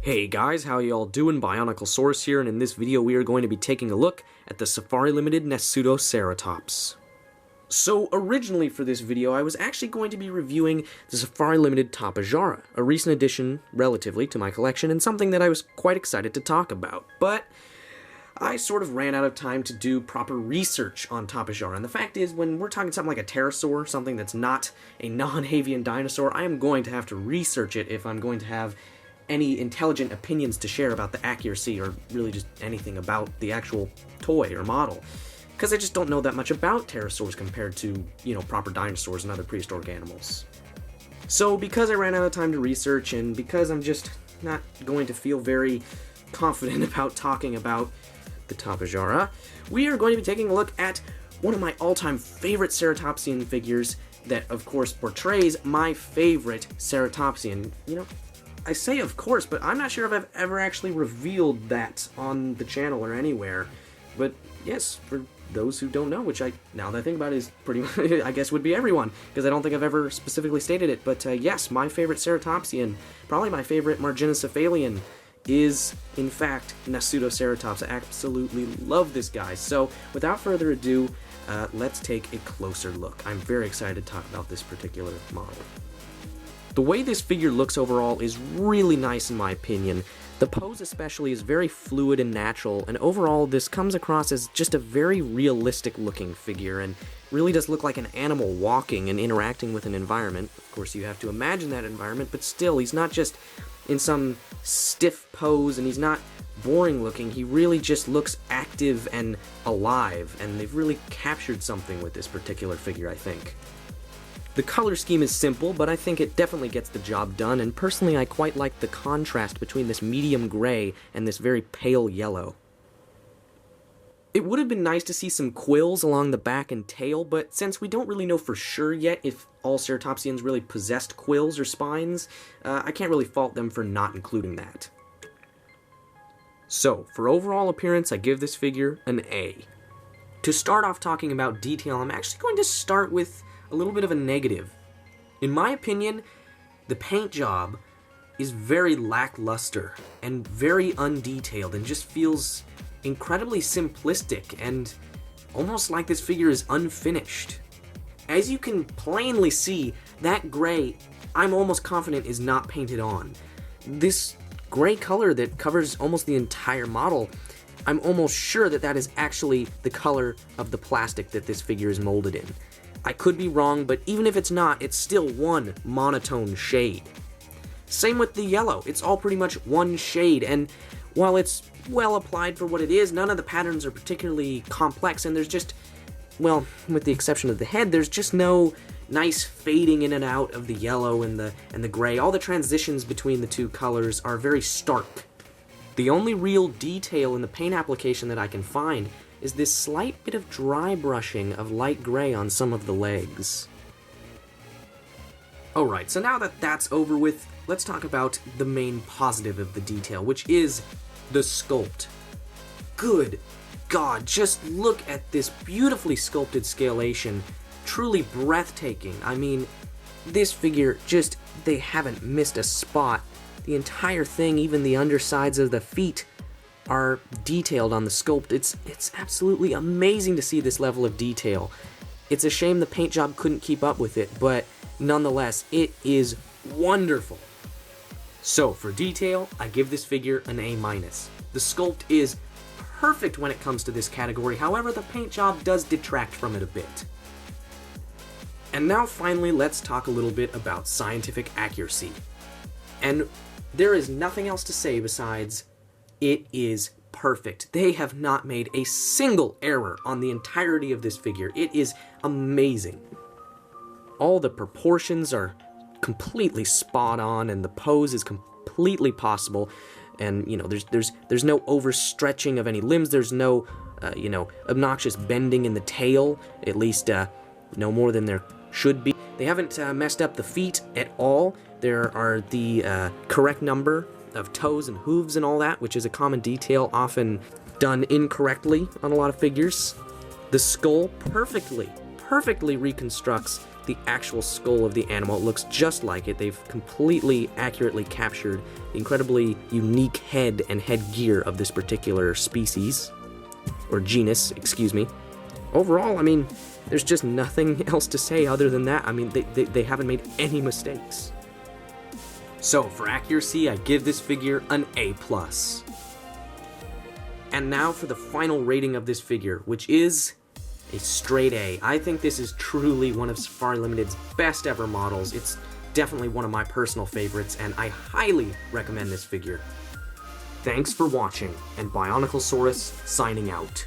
Hey guys, how y'all doing? Bionicle here, and in this video we are going to be taking a look at the Safari Limited Nasutoceratops. So originally for this video I was actually going to be reviewing the Safari Limited Tapejara, a recent addition relatively to my collection and something that I was quite excited to talk about, but I sort of ran out of time to do proper research on Tapejara, and the fact is, when we're talking something like a pterosaur, something that's not a non-avian dinosaur, I am going to have to research it if I'm going to have any intelligent opinions to share about the accuracy or really just anything about the actual toy or model. Because I just don't know that much about pterosaurs compared to, proper dinosaurs and other prehistoric animals. So because I ran out of time to research and because I'm just not going to feel very confident about talking about the Tapejara, we are going to be taking a look at one of my all-time favorite ceratopsian figures that, of course, portrays my favorite ceratopsian. I say of course, but I'm not sure if I've ever actually revealed that on the channel or anywhere. But yes, for those who don't know, which now that I think about it, is pretty much, I guess would be everyone, because I don't think I've ever specifically stated it. But yes, my favorite ceratopsian, probably my favorite marginocephalian, is in fact Nasutoceratops. I absolutely love this guy. So without further ado, let's take a closer look. I'm very excited to talk about this particular model. The way this figure looks overall is really nice in my opinion. The pose especially is very fluid and natural, and overall this comes across as just a very realistic looking figure and really does look like an animal walking and interacting with an environment. Of course you have to imagine that environment, but still he's not just in some stiff pose and he's not boring looking. He really just looks active and alive, and they've really captured something with this particular figure, I think. The color scheme is simple, but I think it definitely gets the job done, and personally I quite like the contrast between this medium gray and this very pale yellow. It would have been nice to see some quills along the back and tail, but since we don't really know for sure yet if all ceratopsians really possessed quills or spines, I can't really fault them for not including that. So, for overall appearance, I give this figure an A. To start off talking about detail, I'm actually going to start with a little bit of a negative. In my opinion, the paint job is very lackluster and very undetailed and just feels incredibly simplistic and almost like this figure is unfinished. As you can plainly see, that gray, I'm almost confident, is not painted on. This gray color that covers almost the entire model, I'm almost sure that that is actually the color of the plastic that this figure is molded in. I could be wrong, but even if it's not, it's still one monotone shade. Same with the yellow, it's all pretty much one shade, and while it's well applied for what it is, none of the patterns are particularly complex, and there's just, well, with the exception of the head, there's just no nice fading in and out of the yellow and the gray. All the transitions between the two colors are very stark. The only real detail in the paint application that I can find is this slight bit of dry brushing of light gray on some of the legs. Alright, so now that that's over with, let's talk about the main positive of the detail, which is the sculpt. Good God, just look at this beautifully sculpted scalation. Truly breathtaking. I mean, this figure just, they haven't missed a spot. The entire thing, even the undersides of the feet, are detailed on the sculpt. It's absolutely amazing to see this level of detail. It's a shame the paint job couldn't keep up with it, but nonetheless, it is wonderful. So, for detail, I give this figure an A-. The sculpt is perfect when it comes to this category, however, the paint job does detract from it a bit. And now finally, let's talk a little bit about scientific accuracy. And there is nothing else to say besides it is perfect. They have not made a single error on the entirety of this figure. It is amazing. All the proportions are completely spot on, and the pose is completely possible. And there's no overstretching of any limbs. There's no obnoxious bending in the tail. At least no more than there should be. They haven't messed up the feet at all. There are the correct number of toes and hooves and all that, which is a common detail often done incorrectly on a lot of figures. The skull perfectly reconstructs the actual skull of the animal. It looks just like it. They've completely accurately captured the incredibly unique head and headgear of this particular species, or genus, excuse me. Overall, I mean, there's just nothing else to say other than that. I mean, they haven't made any mistakes. So, for accuracy, I give this figure an A+. And now for the final rating of this figure, which is a straight A. I think this is truly one of Safari Limited's best ever models. It's definitely one of my personal favorites, and I highly recommend this figure. Thanks for watching, and Bioniclesaurus signing out.